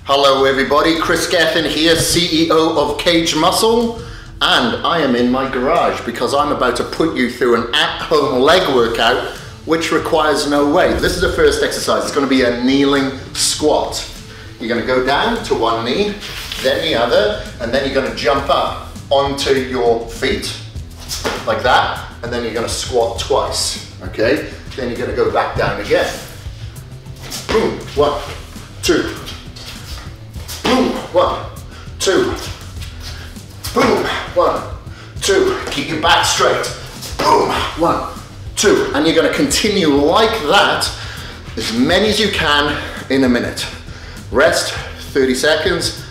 Hello everybody, Kris Gethin here, CEO of KAGED Muscle, and I am in my garage because I'm about to put you through an at-home leg workout which requires no weight. This is the first exercise. It's going to be a kneeling squat. You're going to go down to one knee, then the other, and then you're going to jump up onto your feet like that, and then you're going to squat twice, okay? Then you're going to go back down again. Boom, 1, 2. Boom, 1, 2. Boom, 1, 2. Keep your back straight. Boom, 1, 2. And you're going to continue like that as many as you can in a minute. Rest 30 seconds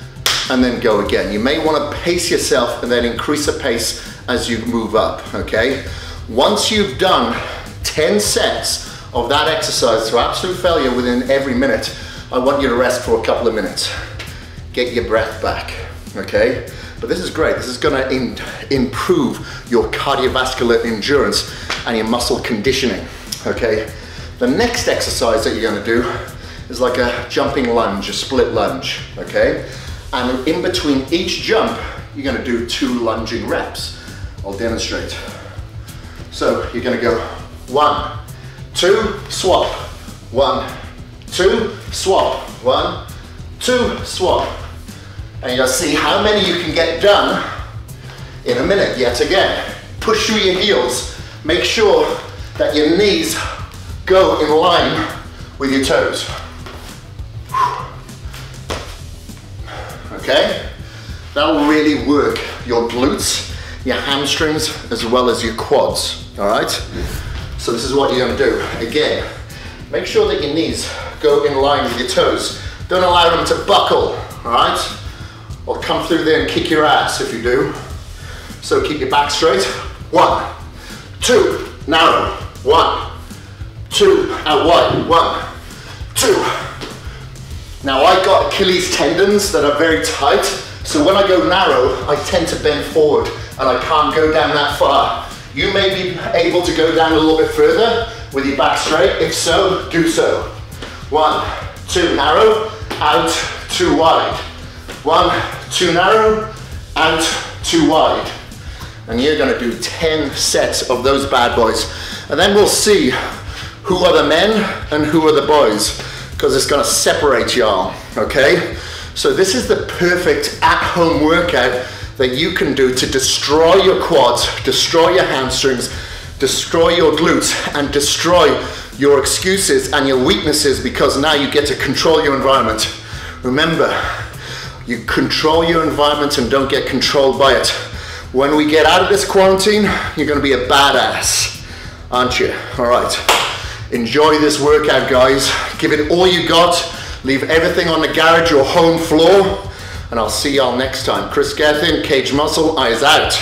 and then go again. You may want to pace yourself and then increase the pace as you move up, okay? Once you've done 10 sets of that exercise to absolute failure within every minute, I want you to rest for a couple of minutes. Get your breath back, okay? But this is great. This is gonna improve your cardiovascular endurance and your muscle conditioning, okay? The next exercise that you're gonna do is like a jumping lunge, a split lunge, okay? And in between each jump, you're gonna do 2 lunging reps. I'll demonstrate. So you're gonna go 1, 2, swap, 1, 2, swap, 1, 2, swap. And you'll see how many you can get done in a minute yet again. Push through your heels. Make sure that your knees go in line with your toes. Okay? That will really work your glutes, your hamstrings, as well as your quads, all right? So this is what you're gonna do. Again, make sure that your knees go in line with your toes. Don't allow them to buckle, all right? Or come through there and kick your ass if you do. So keep your back straight. 1, 2, narrow. 1, 2, out wide. 1, 2. Now I've got Achilles tendons that are very tight, so when I go narrow, I tend to bend forward and I can't go down that far. You may be able to go down a little bit further with your back straight. If so, do so. 1, 2, narrow, out, 2 wide. 1, 2 narrow, out, 2 wide. And you're gonna do 10 sets of those bad boys. And then we'll see who are the men and who are the boys, because it's gonna separate y'all, okay? So this is the perfect at-home workout that you can do to destroy your quads, destroy your hamstrings, destroy your glutes, and destroy your excuses and your weaknesses, because now you get to control your environment. Remember, you control your environment and don't get controlled by it. When we get out of this quarantine, you're gonna be a badass, aren't you? All right, enjoy this workout, guys. Give it all you got. Leave everything on the garage or home floor, and I'll see y'all next time. Kris Gethin, KAGED Muscle, eyes out.